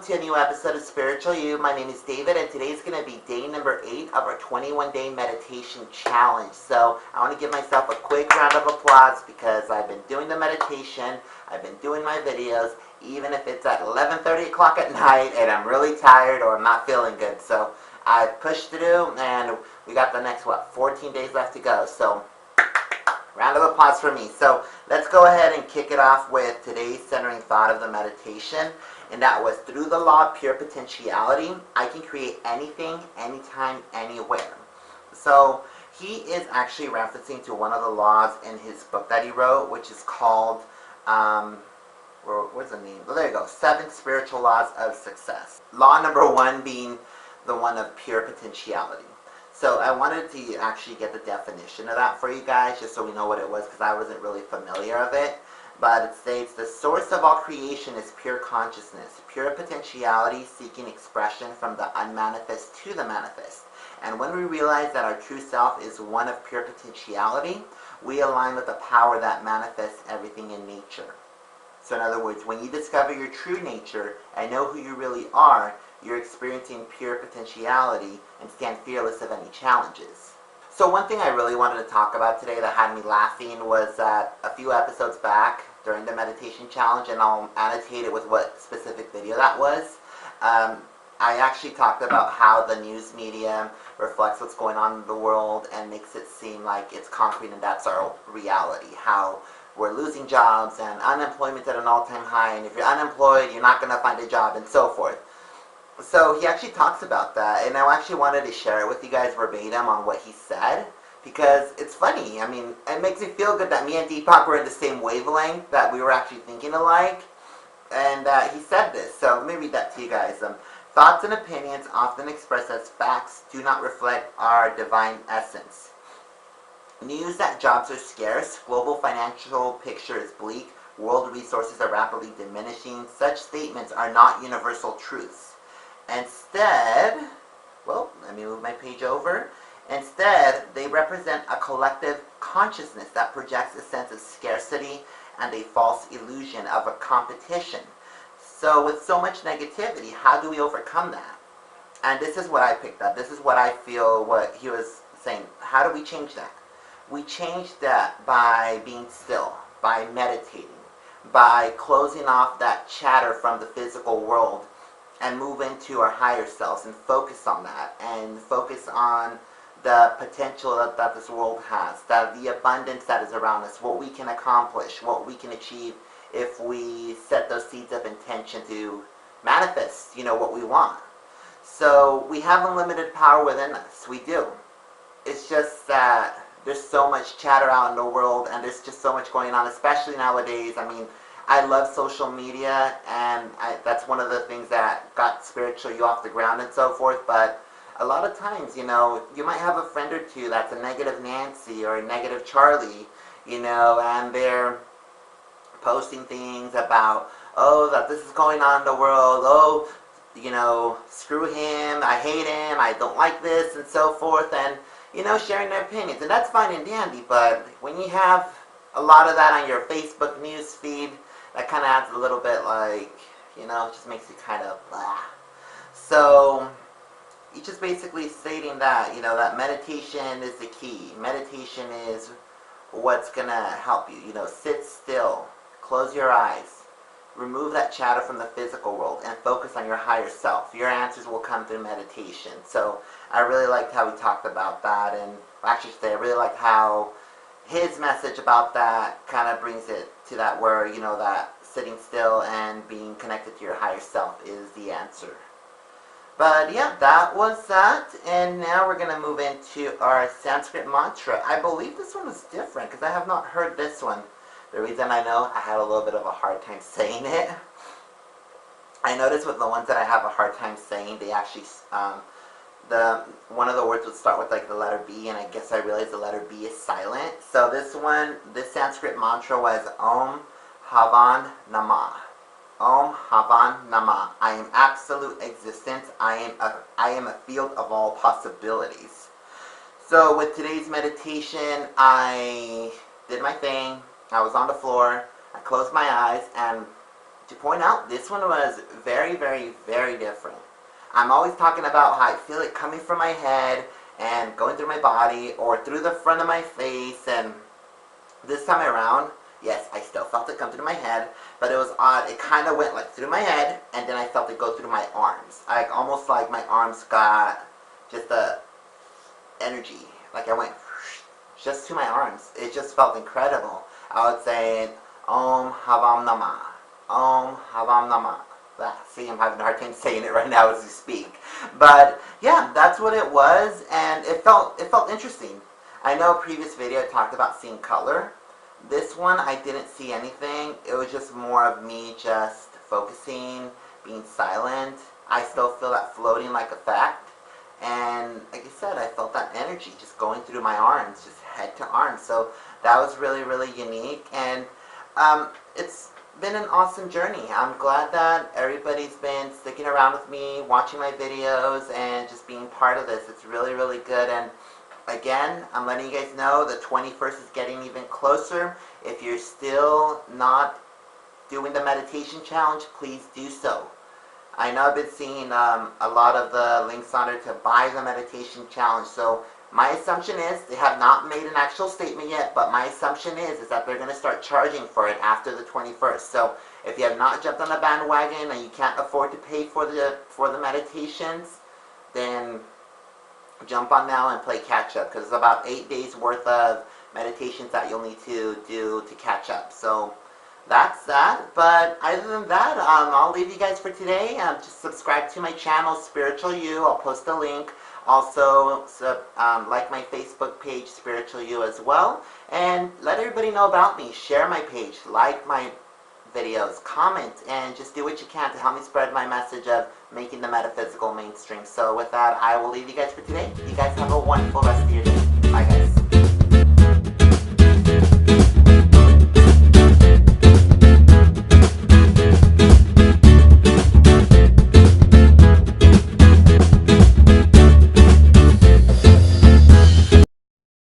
to a new episode of Spiritual You. My name is David, and today is going to be day number 8 of our 21-day meditation challenge. So I want to give myself a quick round of applause because I've been doing the meditation, I've been doing my videos, even if it's at 11:30 o'clock at night and I'm really tired or I'm not feeling good. So I've pushed through, and we got the next, 14 days left to go. So round of applause for me. So let's go ahead and kick it off with today's centering thought of the meditation. And that was, through the law of pure potentiality, I can create anything, anytime, anywhere. So he is actually referencing to one of the laws in his book that he wrote, which is called, where's the name? Oh, there you go, 7 Spiritual Laws of Success. Law number 1 being the one of pure potentiality. So I wanted to actually get the definition of that for you guys, just so we know what it was, because I wasn't really familiar of it. But it states, the source of all creation is pure consciousness, pure potentiality seeking expression from the unmanifest to the manifest. And when we realize that our true self is one of pure potentiality, we align with the power that manifests everything in nature. So in other words, when you discover your true nature and know who you really are, you're experiencing pure potentiality and stand fearless of any challenges. So one thing I really wanted to talk about today that had me laughing was that a few episodes back during the meditation challenge, and I'll annotate it with what specific video that was, I actually talked about how the news media reflects what's going on in the world and makes it seem like it's concrete and that's our reality. How we're losing jobs and unemployment's at an all-time high, and if you're unemployed, you're not going to find a job, and so forth. So he actually talks about that, and I actually wanted to share it with you guys verbatim on what he said, because it's funny. I mean, it makes me feel good that me and Deepak were in the same wavelength, that we were actually thinking alike, and he said this. So let me read that to you guys. Thoughts and opinions often expressed as facts do not reflect our divine essence. News that jobs are scarce, global financial picture is bleak, world resources are rapidly diminishing. Such statements are not universal truths. Instead, well, let me move my page over. Instead, they represent a collective consciousness that projects a sense of scarcity and a false illusion of a competition. So with so much negativity, how do we overcome that? And this is what I picked up. This is what I feel what he was saying. How do we change that? We change that by being still, by meditating, by closing off that chatter from the physical world and move into our higher selves and focus on that, and focus on the potential that this world has, that the abundance that is around us, what we can accomplish, what we can achieve if we set those seeds of intention to manifest, what we want. So we have unlimited power within us. We do. It's just that there's so much chatter out in the world, and there's just so much going on, especially nowadays. I mean, I love social media, and that's one of the things that got Spiritual You off the ground and so forth, but a lot of times, you might have a friend or two that's a negative Nancy or a negative Charlie, and they're posting things about, that this is going on in the world, screw him, I hate him, I don't like this, and so forth, and, sharing their opinions. And that's fine and dandy, but when you have a lot of that on your Facebook news feed, that kind of adds a little bit like, it just makes you kind of blah. So he's just basically stating that, that meditation is the key. Meditation is what's going to help you. Sit still, close your eyes, remove that chatter from the physical world, and focus on your higher self. Your answers will come through meditation. So I really liked how he talked about that, and actually I really liked how his message about that kind of brings it to that where, that sitting still and being connected to your higher self is the answer. But yeah, that was that. And now we're going to move into our Sanskrit mantra. I believe this one is different because I have not heard this one. The reason I know, I had a little bit of a hard time saying it. I noticed with the ones that I have a hard time saying, they actually, one of the words would start with like the letter B, and I guess I realized the letter B is silent. So this Sanskrit mantra was Om Havan Namah. Om Havan Namah. I am absolute existence. I am a field of all possibilities. So with today's meditation, I did my thing. I was on the floor. I closed my eyes, and to point out, this one was very, very, very different. I'm always talking about how I feel it coming from my head and going through my body or through the front of my face, and this time around, yes, I still felt it come through my head, but it was odd. It kind of went like through my head, and then I felt it go through my arms. Like almost like my arms got just a energy. Like I went just to my arms. It just felt incredible. I would say, Om Havam Namah. Om Havam Namah. See, I'm having a hard time saying it right now as we speak. But yeah, that's what it was, and it felt interesting. I know previous video I talked about seeing color. This one I didn't see anything. It was just more of me just focusing, being silent. I still feel that floating like effect. And like I said, I felt that energy just going through my arms, just head to arm. So that was really, really unique. And it's been an awesome journey. I'm glad that everybody's been sticking around with me, watching my videos, and just being part of this. It's really, really good. And again, I'm letting you guys know the 21st is getting even closer. If you're still not doing the meditation challenge, please do so. I know I've been seeing a lot of the links on it to buy the meditation challenge. So my assumption is, they have not made an actual statement yet, but my assumption is that they're going to start charging for it after the 21st. So if you have not jumped on the bandwagon and you can't afford to pay for the meditations, then jump on now and play catch up, because it's about 8 days worth of meditations that you'll need to do to catch up. So that's that. But other than that, I'll leave you guys for today. Just subscribe to my channel, Spiritual You. I'll post a link. Also, like my Facebook page, Spiritual You, as well. And let everybody know about me. Share my page, like my videos, comment, and just do what you can to help me spread my message of making the metaphysical mainstream. So with that, I will leave you guys for today. You guys have a wonderful rest of your day.